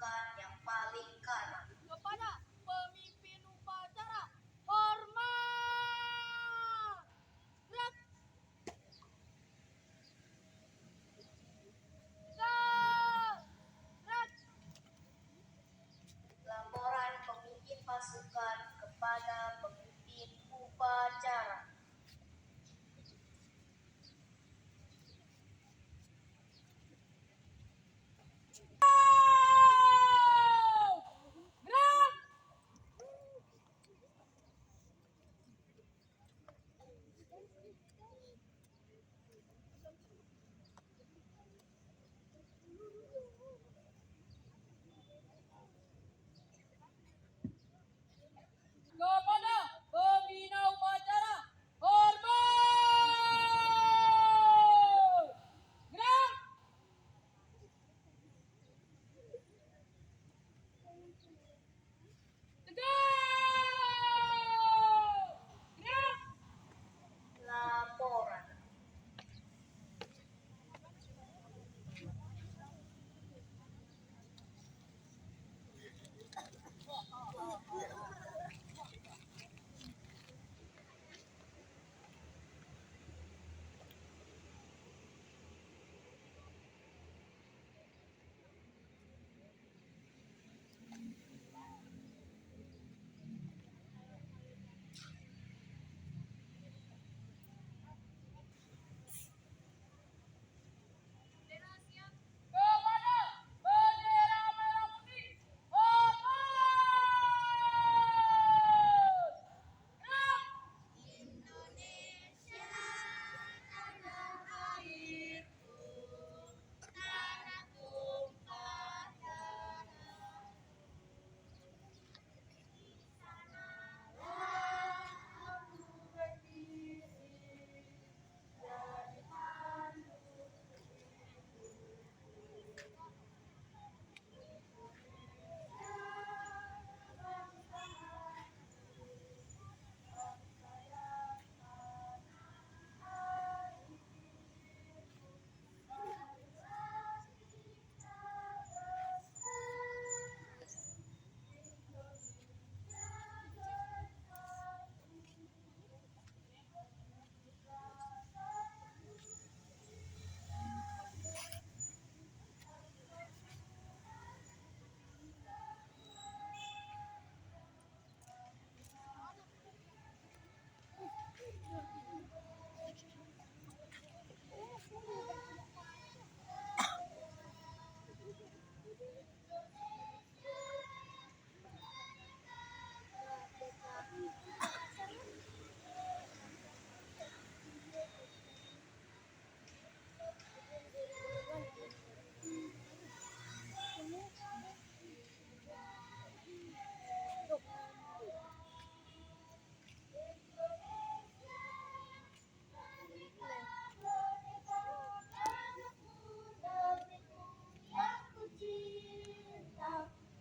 pasukan yang paling kanan. Kepada pemimpin upacara, hormat! Gerak! Gerak! Laporan pemimpin pasukan kepada pemimpin upacara. Gerak! Kepada pembina upacara, hormat! Gerak! Tegak! Gerak! Laporan. Kepada bendera merah putih, hormat! Gerak! Indonesia tanah airku, tanah tumpah darah. Di sanalah aku berdiri dari tanduk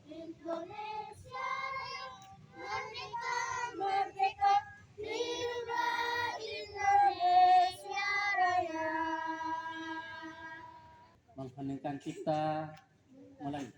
Indonesia Raya, merdeka, merdeka, hiduplah Indonesia Raya. Mengheningkan cipta, mulai.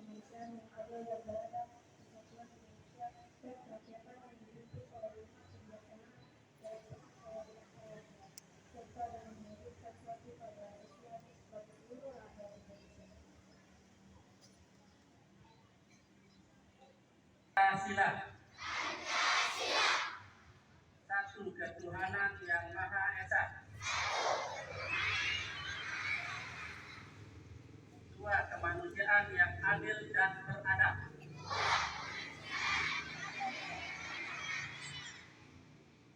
kemanusiaan yang adil dan beradab, kesatuan Indonesia, dan kerakyatan yang dipimpin oleh lima kebijaksanaan yaitu rakyatnya, serta dalam mewujudkan suatu pada manusia bagi seluruh rakyat Indonesia. Pancasila. Satu ketuhanan yang Maha Esa. Dua kemanusiaan yang adil dan beradab.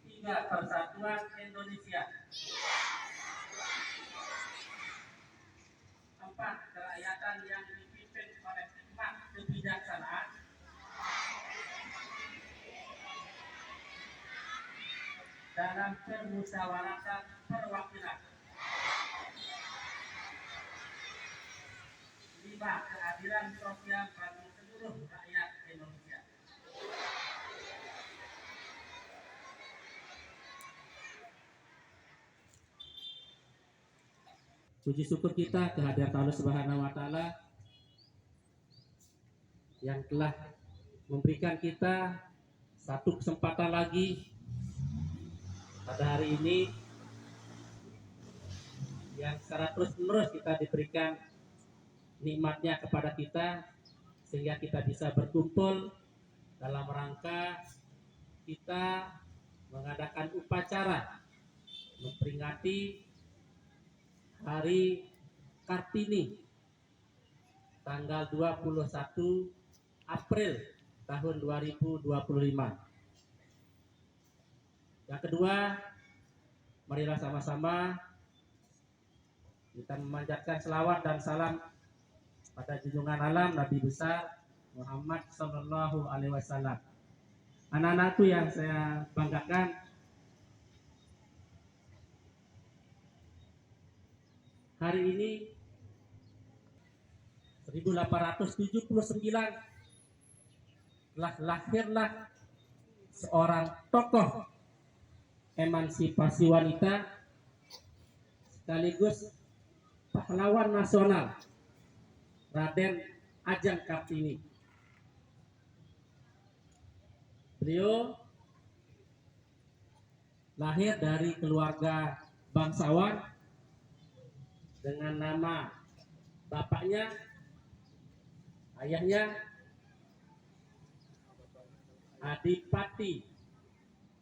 Tiga persatuan Indonesia. Empat kerakyatan yang dipimpin oleh hikmat kebijaksanaan. Dalam permusyawaratan perwakilan. Lima keadilan sosial bagi seluruh rakyat Indonesia. Puji syukur kita kehadirat Allah Subhanahu wa taala yang telah memberikan kita satu kesempatan lagi pada hari ini yang secara terus-menerus kita diberikan nikmatnya kepada kita sehingga kita bisa berkumpul dalam rangka kita mengadakan upacara memperingati Hari Kartini tanggal 21 April tahun 2025. Yang kedua, marilah sama-sama kita memanjatkan selawat dan salam pada junjungan alam Nabi besar Muhammad Sallallahu Alaihi Wasallam. Anak-anakku yang saya banggakan, hari ini 1879 telah lahirlah seorang tokoh emansipasi wanita sekaligus pahlawan nasional, Raden Ajeng Kartini. Beliau lahir dari keluarga bangsawan dengan nama bapaknya, ayahnya Adipati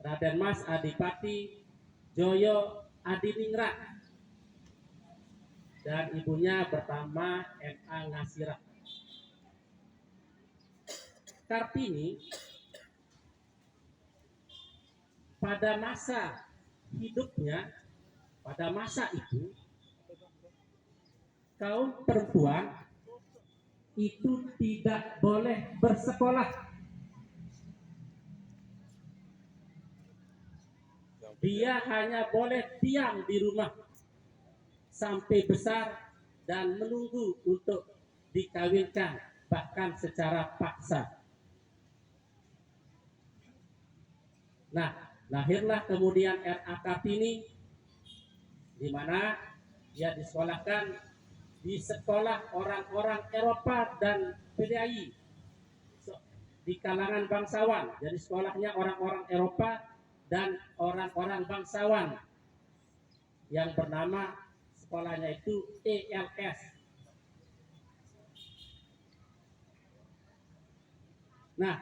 Raden Mas Adipati Joyo Adiningrat dan ibunya bernama M.A. Ngasirah. Kartini pada masa hidupnya, pada masa itu kaum perempuan itu tidak boleh bersekolah. Dia hanya boleh diam di rumah sampai besar dan menunggu untuk dikawinkan, bahkan secara paksa. Nah, lahirlah kemudian R.A. Kartini, di mana dia disekolahkan di sekolah orang-orang Eropa dan PDI di kalangan bangsawan. Jadi sekolahnya orang-orang Eropa dan orang-orang bangsawan yang bernama sekolahnya itu ELS. Nah,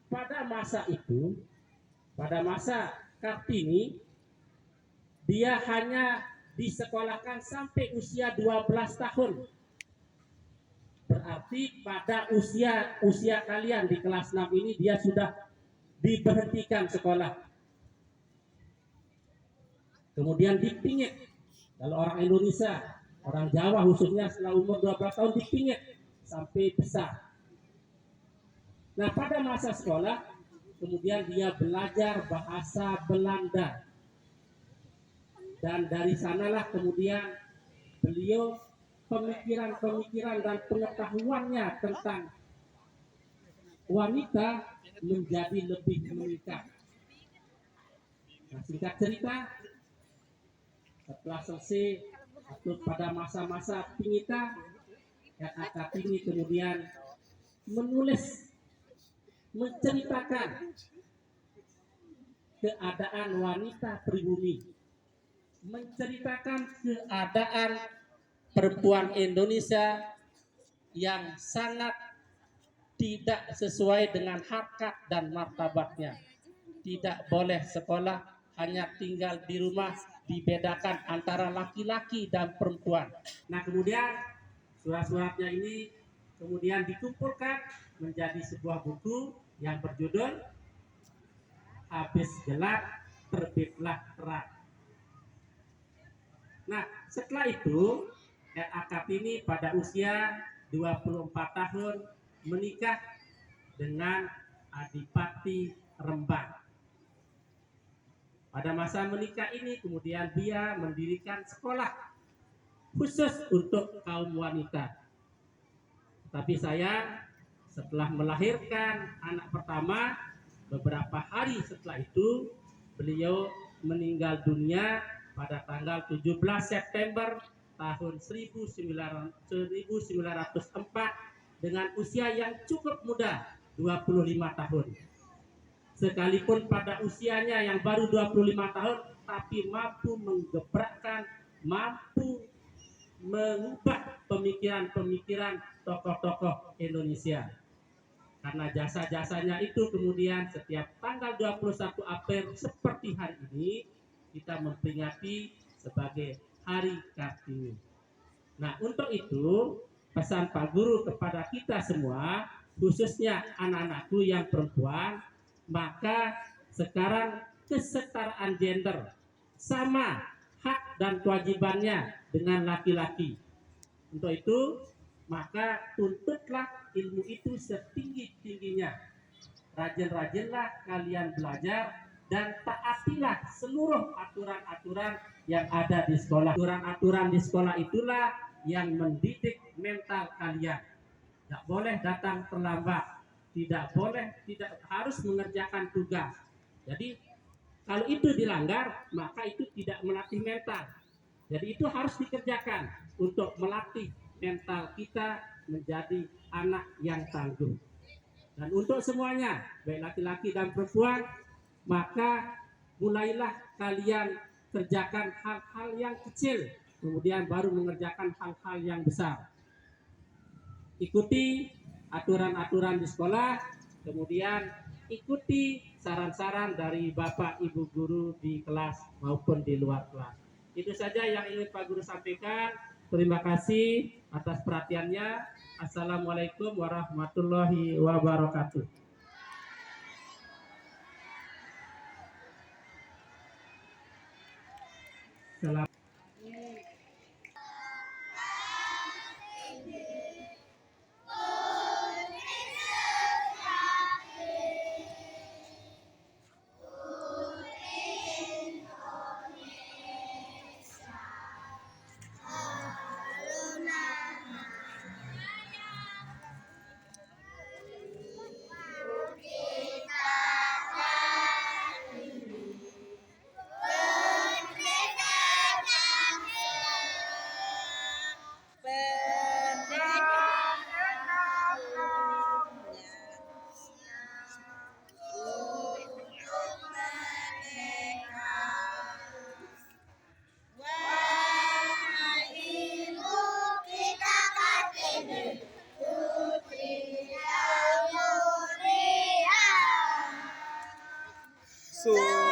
pada masa itu, pada masa Kartini, dia hanya disekolahkan sampai usia 12 tahun. Berarti pada usia kalian di kelas 6 ini dia sudah diberhentikan sekolah. Kemudian dipingit. Kalau orang Indonesia, orang Jawa khususnya setelah umur 12 tahun dipingit sampai besar. Nah, pada masa sekolah kemudian dia belajar bahasa Belanda. Dan dari sanalah kemudian beliau pemikiran-pemikiran dan pengetahuannya tentang wanita menjadi lebih meningkat. Nah, singkat cerita, Setelah selesai atau pada masa-masa pinita, Kartini kemudian menulis, menceritakan keadaan wanita pribumi, menceritakan keadaan perempuan Indonesia yang sangat tidak sesuai dengan harkat dan martabatnya. Tidak boleh sekolah, hanya tinggal di rumah, dibedakan antara laki-laki dan perempuan. Nah, kemudian surat-suratnya ini kemudian dikumpulkan menjadi sebuah buku yang berjudul Habis Gelap Terbitlah Terang. Nah, setelah itu RA Kartini pada usia 24 tahun menikah dengan Adipati Rembang. Pada masa menikah ini kemudian dia mendirikan sekolah khusus untuk kaum wanita. Tapi saya setelah melahirkan anak pertama, beberapa hari setelah itu beliau meninggal dunia pada tanggal 17 September tahun 1904 dengan usia yang cukup muda, 25 tahun. Sekalipun pada usianya yang baru 25 tahun, tapi mampu menggebrakkan, mampu mengubah pemikiran-pemikiran tokoh-tokoh Indonesia. Karena jasa-jasanya itu kemudian setiap tanggal 21 April seperti hari ini kita memperingati sebagai Hari Kartini. Nah, untuk itu pesan Pak Guru kepada kita semua, khususnya anak-anakku yang perempuan, maka sekarang kesetaraan gender sama hak dan kewajibannya dengan laki-laki. Untuk itu maka tuntutlah ilmu itu setinggi-tingginya. Rajin-rajinlah kalian belajar dan taatilah seluruh aturan-aturan yang ada di sekolah. Aturan-aturan di sekolah itulah yang mendidik mental kalian. Tidak boleh datang terlambat, tidak harus mengerjakan tugas. Jadi kalau itu dilanggar, maka itu tidak melatih mental. Jadi itu harus dikerjakan untuk melatih mental kita menjadi anak yang tangguh. Dan untuk semuanya, baik laki-laki dan perempuan, maka mulailah kalian kerjakan hal-hal yang kecil, kemudian baru mengerjakan hal-hal yang besar. Ikuti aturan-aturan di sekolah, kemudian ikuti saran-saran dari Bapak Ibu guru di kelas maupun di luar kelas. Itu saja yang ingin Pak Guru sampaikan. Terima kasih atas perhatiannya. Assalamualaikum warahmatullahi wabarakatuh. Selamat. Sungguh